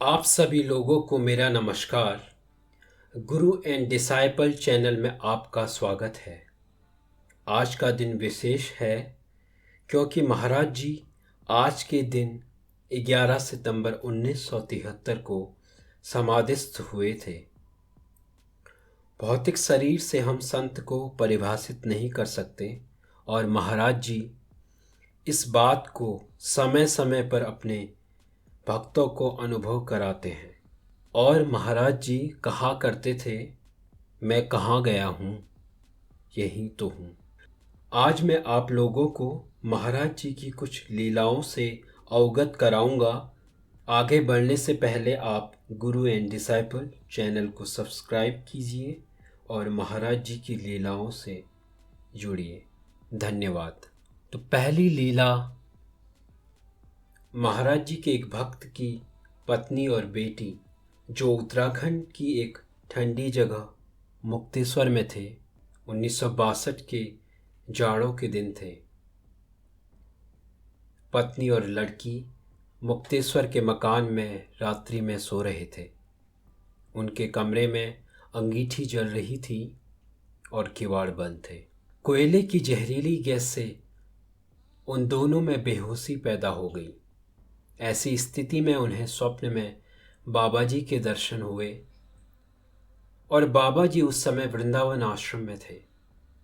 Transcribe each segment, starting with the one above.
आप सभी लोगों को मेरा नमस्कार। गुरु एंड डिसाइपल चैनल में आपका स्वागत है। आज का दिन विशेष है क्योंकि महाराज जी आज के दिन 11 सितंबर 1973 को समाधिस्थ हुए थे। भौतिक शरीर से हम संत को परिभाषित नहीं कर सकते और महाराज जी इस बात को समय समय पर अपने भक्तों को अनुभव कराते हैं। और महाराज जी कहा करते थे, मैं कहाँ गया हूँ, यही तो हूँ। आज मैं आप लोगों को महाराज जी की कुछ लीलाओं से अवगत कराऊंगा। आगे बढ़ने से पहले आप गुरु एंड डिसाइपल चैनल को सब्सक्राइब कीजिए और महाराज जी की लीलाओं से जुड़िए। धन्यवाद। तो पहली लीला, महाराज जी के एक भक्त की पत्नी और बेटी जो उत्तराखंड की एक ठंडी जगह मुक्तेश्वर में थे। 1962 के जाड़ों के दिन थे। पत्नी और लड़की मुक्तेश्वर के मकान में रात्रि में सो रहे थे। उनके कमरे में अंगीठी जल रही थी और किवाड़ बंद थे। कोयले की जहरीली गैस से उन दोनों में बेहोशी पैदा हो गई। ऐसी स्थिति में उन्हें स्वप्न में बाबा जी के दर्शन हुए और बाबा जी उस समय वृंदावन आश्रम में थे।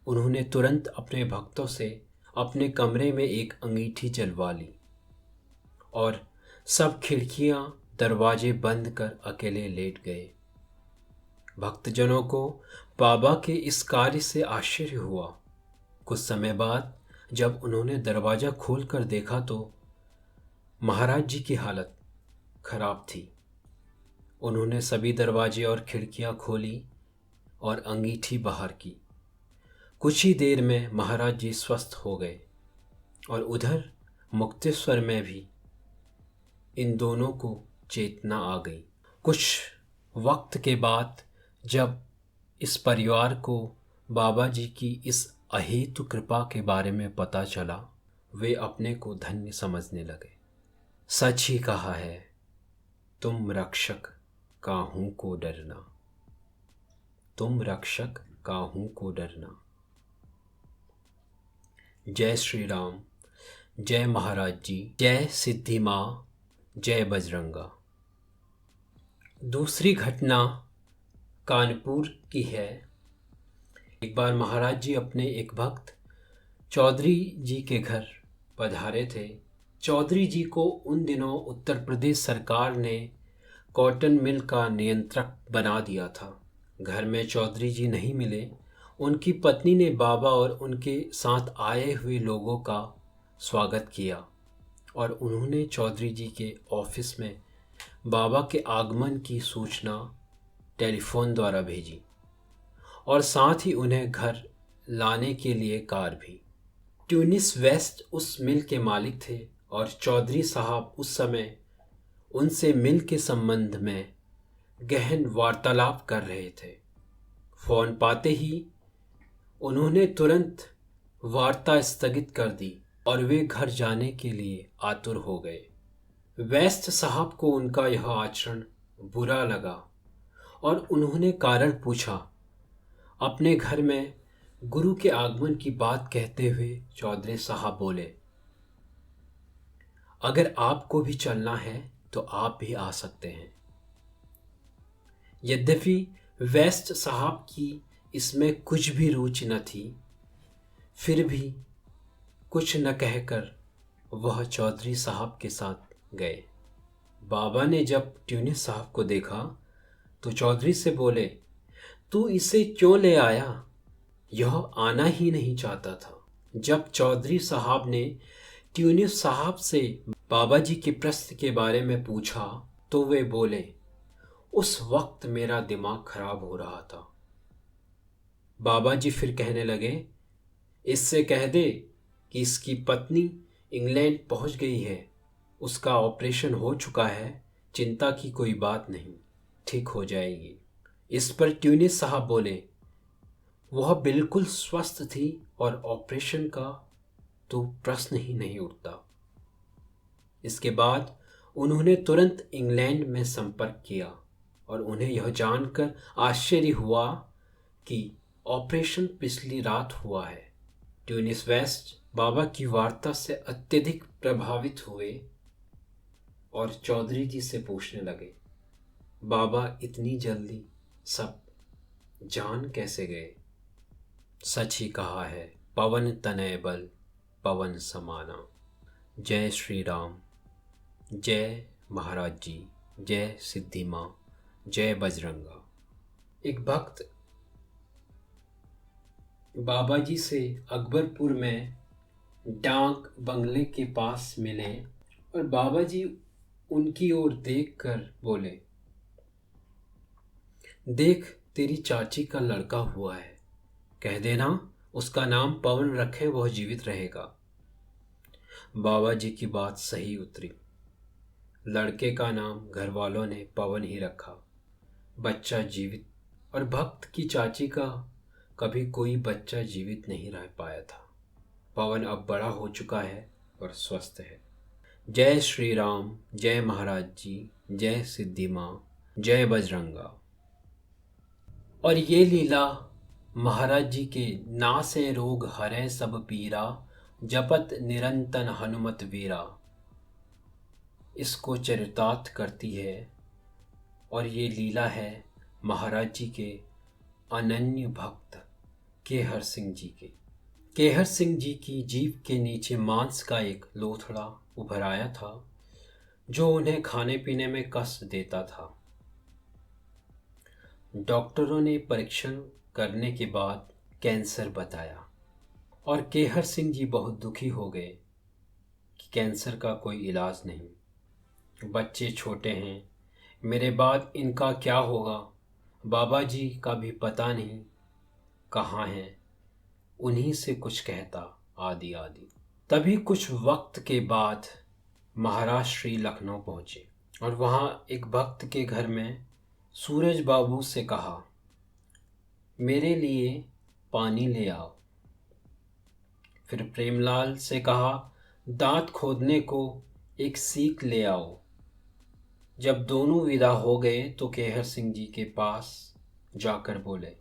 उन्होंने तुरंत अपने भक्तों से अपने कमरे में एक अंगीठी जलवा ली और सब खिड़कियां दरवाजे बंद कर अकेले लेट गए। भक्तजनों को बाबा के इस कार्य से आश्चर्य हुआ। कुछ समय बाद जब उन्होंने दरवाजा खोलकर देखा तो महाराज जी की हालत खराब थी। उन्होंने सभी दरवाजे और खिड़कियां खोली और अंगीठी बाहर की। कुछ ही देर में महाराज जी स्वस्थ हो गए और उधर मुक्तेश्वर में भी इन दोनों को चेतना आ गई। कुछ वक्त के बाद जब इस परिवार को बाबा जी की इस अहेतु कृपा के बारे में पता चला, वे अपने को धन्य समझने लगे। सच ही कहा है, तुम रक्षक काहू को डरना, तुम रक्षक काहू को डरना। जय श्री राम, जय महाराज जी, जय सिद्धि माँ, जय बजरंगा। दूसरी घटना कानपुर की है। एक बार महाराज जी अपने एक भक्त चौधरी जी के घर पधारे थे। चौधरी जी को उन दिनों उत्तर प्रदेश सरकार ने कॉटन मिल का नियंत्रक बना दिया था। घर में चौधरी जी नहीं मिले। उनकी पत्नी ने बाबा और उनके साथ आए हुए लोगों का स्वागत किया और उन्होंने चौधरी जी के ऑफिस में बाबा के आगमन की सूचना टेलीफोन द्वारा भेजी और साथ ही उन्हें घर लाने के लिए कार भी। ट्यूनिस वेस्ट उस मिल के मालिक थे और चौधरी साहब उस समय उनसे मिल के संबंध में गहन वार्तालाप कर रहे थे। फोन पाते ही उन्होंने तुरंत वार्ता स्थगित कर दी और वे घर जाने के लिए आतुर हो गए। वेस्ट साहब को उनका यह आचरण बुरा लगा और उन्होंने कारण पूछा। अपने घर में गुरु के आगमन की बात कहते हुए चौधरी साहब बोले, अगर आपको भी चलना है तो आप भी आ सकते हैं। यद्यपि वेस्ट साहब की इसमें कुछ भी रुचि न थी, फिर भी कुछ न कहकर वह चौधरी साहब के साथ गए। बाबा ने जब ट्यूनिस साहब को देखा तो चौधरी से बोले, तू इसे क्यों ले आया? यह आना ही नहीं चाहता था। जब चौधरी साहब ने ट्यूनिस साहब से बाबा जी के प्रश्न के बारे में पूछा तो वे बोले, उस वक्त मेरा दिमाग खराब हो रहा था। बाबा जी फिर कहने लगे, इससे कह दे कि इसकी पत्नी इंग्लैंड पहुंच गई है, उसका ऑपरेशन हो चुका है, चिंता की कोई बात नहीं, ठीक हो जाएगी। इस पर ट्यूनिस साहब बोले, वह बिल्कुल स्वस्थ थी और ऑपरेशन का तो प्रश्न ही नहीं उठता। इसके बाद उन्होंने तुरंत इंग्लैंड में संपर्क किया और उन्हें यह जानकर आश्चर्य हुआ कि ऑपरेशन पिछली रात हुआ है। ट्यूनिस वेस्ट बाबा की वार्ता से अत्यधिक प्रभावित हुए और चौधरी जी से पूछने लगे, बाबा इतनी जल्दी सब जान कैसे गए? सच ही कहा है, पवन तनय बल पवन समाना। जय श्री राम, जय महाराज जी, जय सिद्धि माँ, जय बजरंगा। एक भक्त बाबा जी से अकबरपुर में डाक बंगले के पास मिले और बाबा जी उनकी ओर देखकर बोले, देख तेरी चाची का लड़का हुआ है, कह देना उसका नाम पवन रखे, वह जीवित रहेगा। बाबा जी की बात सही उतरी। लड़के का नाम घर वालों ने पवन ही रखा। बच्चा जीवित, और भक्त की चाची का कभी कोई बच्चा जीवित नहीं रह पाया था। पवन अब बड़ा हो चुका है और स्वस्थ है। जय श्री राम, जय महाराज जी, जय सिद्धि माँ, जय बजरंगा। और ये लीला महाराज जी के नासे रोग हरै सब पीरा, जपत निरंतन हनुमत वीरा, इसको चरितार्थ करती है। और ये लीला है महाराज जी के अनन्य भक्त केहर सिंह जी के। केहर सिंह जी की जीभ के नीचे मांस का एक लोथड़ा उभर आया था जो उन्हें खाने पीने में कष्ट देता था। डॉक्टरों ने परीक्षण करने के बाद कैंसर बताया और केहर सिंह जी बहुत दुखी हो गए कि कैंसर का कोई इलाज नहीं, बच्चे छोटे हैं, मेरे बाद इनका क्या होगा, बाबा जी का भी पता नहीं कहाँ हैं, उन्हीं से कुछ कहता, आदि आदि। तभी कुछ वक्त के बाद महाराज श्री लखनऊ पहुँचे और वहाँ एक भक्त के घर में सूरज बाबू से कहा, मेरे लिए पानी ले आओ। फिर प्रेमलाल से कहा, दांत खोदने को एक सीख ले आओ। जब दोनों विदा हो गए तो केहर सिंह जी के पास जाकर बोले,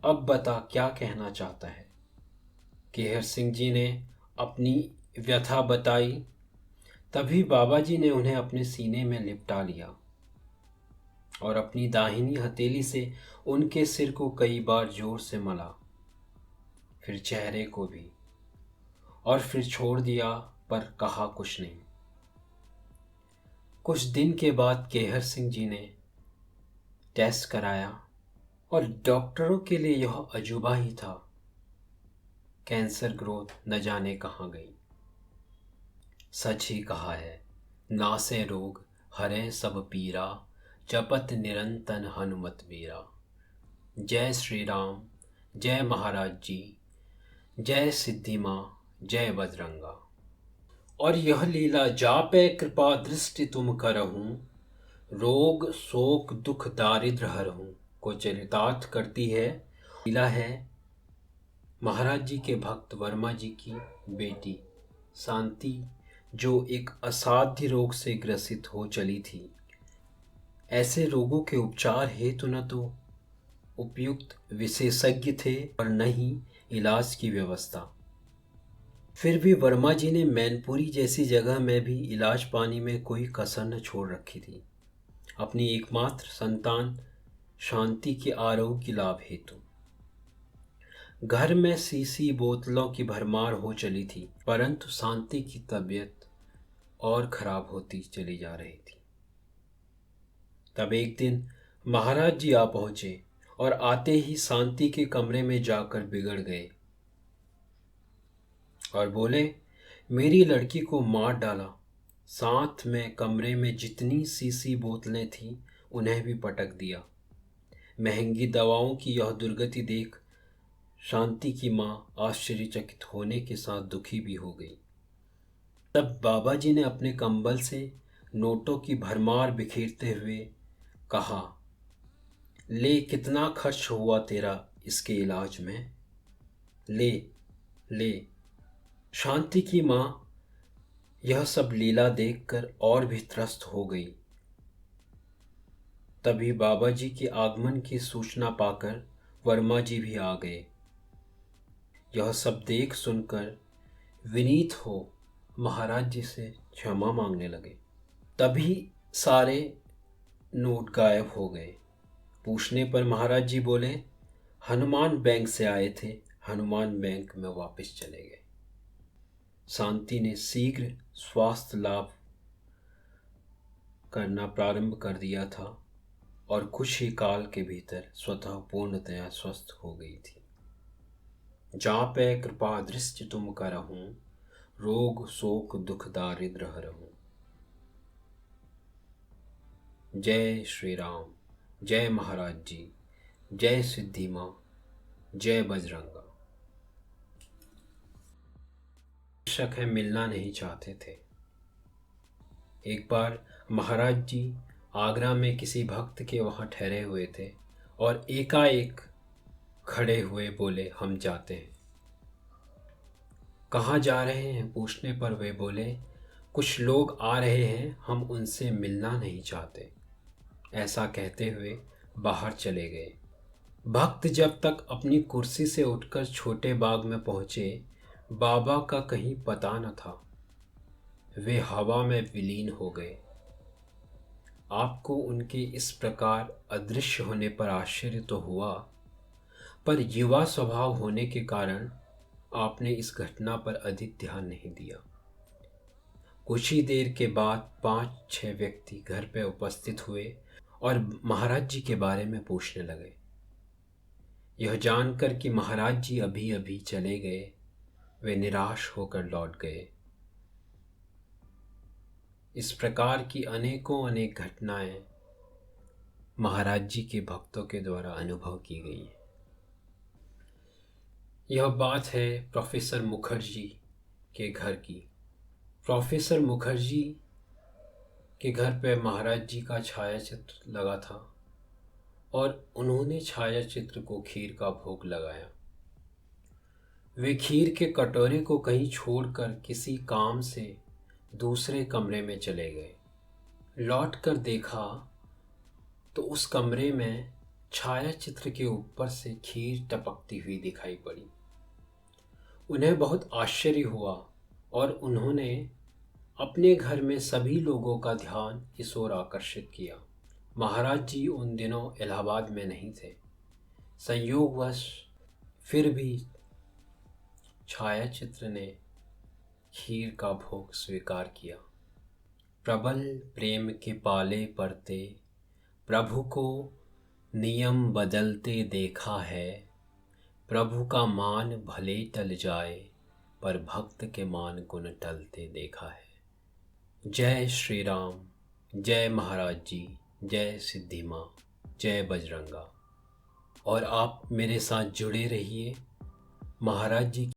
अब बता क्या कहना चाहता है। केहर सिंह जी ने अपनी व्यथा बताई। तभी बाबा जी ने उन्हें अपने सीने में लिपटा लिया और अपनी दाहिनी हथेली से उनके सिर को कई बार जोर से मला, फिर चेहरे को भी, और फिर छोड़ दिया, पर कहा कुछ नहीं। कुछ दिन के बाद केहर सिंह जी ने टेस्ट कराया और डॉक्टरों के लिए यह अजूबा ही था, कैंसर ग्रोथ न जाने कहाँ गई। सच ही कहा है, नासे रोग हरे सब पीरा, जपत निरंतन हनुमत वीरा। जय श्री राम, जय महाराज जी, जय सिद्धि माँ, जय बजरंगा। और यह लीला जापे कृपा दृष्टि तुम करहूँ, रोग शोक दुख दारिद्र हरहूँ को चरितार्थ करती है। लीला है महाराज जी के भक्त वर्मा जी की बेटी शांति, जो एक असाध्य रोग से ग्रसित हो चली थी। ऐसे रोगों के उपचार हेतु न तो उपयुक्त विशेषज्ञ थे और न ही इलाज की व्यवस्था। फिर भी वर्मा जी ने मैनपुरी जैसी जगह में भी इलाज पाने में कोई कसर न छोड़ रखी थी, अपनी एकमात्र संतान शांति के आरोग्य लाभ हेतु। घर में सीसी बोतलों की भरमार हो चली थी, परंतु शांति की तबीयत और खराब होती चली जा रही थी। तब एक दिन महाराज जी आ पहुंचे और आते ही शांति के कमरे में जाकर बिगड़ गए और बोले, मेरी लड़की को मार डाला, साथ में कमरे में जितनी सीसी बोतलें थीं उन्हें भी पटक दिया। महंगी दवाओं की यह दुर्गति देख शांति की माँ आश्चर्यचकित होने के साथ दुखी भी हो गई। तब बाबा जी ने अपने कंबल से नोटों की भरमार बिखेरते हुए कहा, ले कितना खर्च हुआ तेरा इसके इलाज में, ले ले। शांति की माँ यह सब लीला देखकर और भी त्रस्त हो गई। तभी बाबा जी के आगमन की सूचना पाकर वर्मा जी भी आ गए। यह सब देख सुनकर विनीत हो महाराज जी से क्षमा मांगने लगे। तभी सारे नोट गायब हो गए। पूछने पर महाराज जी बोले, हनुमान बैंक से आए थे, हनुमान बैंक में वापस चले गए। शांति ने शीघ्र स्वास्थ्य लाभ करना प्रारंभ कर दिया था और कुछ ही काल के भीतर स्वतः पूर्णतया स्वस्थ हो गई थी। जापै कृपा दृष्टि तुम करहूं, रोग शोक दुख दारिद्र हरहूं। जय श्री राम, जय महाराज जी, जय सिद्धि माँ, जय बजरंगा। शक है मिलना नहीं चाहते थे। एक बार महाराज जी आगरा में किसी भक्त के वहाँ ठहरे हुए थे और एकाएक खड़े हुए बोले, हम जाते हैं। कहाँ जा रहे हैं पूछने पर वे बोले, कुछ लोग आ रहे हैं, हम उनसे मिलना नहीं चाहते। ऐसा कहते हुए बाहर चले गए। भक्त जब तक अपनी कुर्सी से उठकर छोटे बाग में पहुँचे, बाबा का कहीं पता न था। वे हवा में विलीन हो गए। आपको उनके इस प्रकार अदृश्य होने पर आश्चर्य तो हुआ, पर युवा स्वभाव होने के कारण आपने इस घटना पर अधिक ध्यान नहीं दिया। कुछ ही देर के बाद 5-6 व्यक्ति घर पर उपस्थित हुए और महाराज जी के बारे में पूछने लगे। यह जानकर कि महाराज जी अभी अभी चले गए, वे निराश होकर लौट गए। इस प्रकार की अनेकों अनेक घटनाएं महाराज जी के भक्तों के द्वारा अनुभव की गई है। यह बात है प्रोफेसर मुखर्जी के घर की। प्रोफेसर मुखर्जी के घर पर महाराज जी का छायाचित्र लगा था और उन्होंने छायाचित्र को खीर का भोग लगाया। वे खीर के कटोरे को कहीं छोड़कर किसी काम से दूसरे कमरे में चले गए। लौटकर देखा तो उस कमरे में छायाचित्र के ऊपर से खीर टपकती हुई दिखाई पड़ी। उन्हें बहुत आश्चर्य हुआ और उन्होंने अपने घर में सभी लोगों का ध्यान इस ओर आकर्षित किया। महाराज जी उन दिनों इलाहाबाद में नहीं थे। संयोगवश फिर भी छायाचित्र ने खीर का भोग स्वीकार किया। प्रबल प्रेम के पाले पड़ते, प्रभु को नियम बदलते देखा है। प्रभु का मान भले टल जाए, पर भक्त के मान गुण टलते देखा है। जय श्री राम, जय महाराज जी, जय सिद्धि माँ, जय बजरंगा। और आप मेरे साथ जुड़े रहिए महाराज जी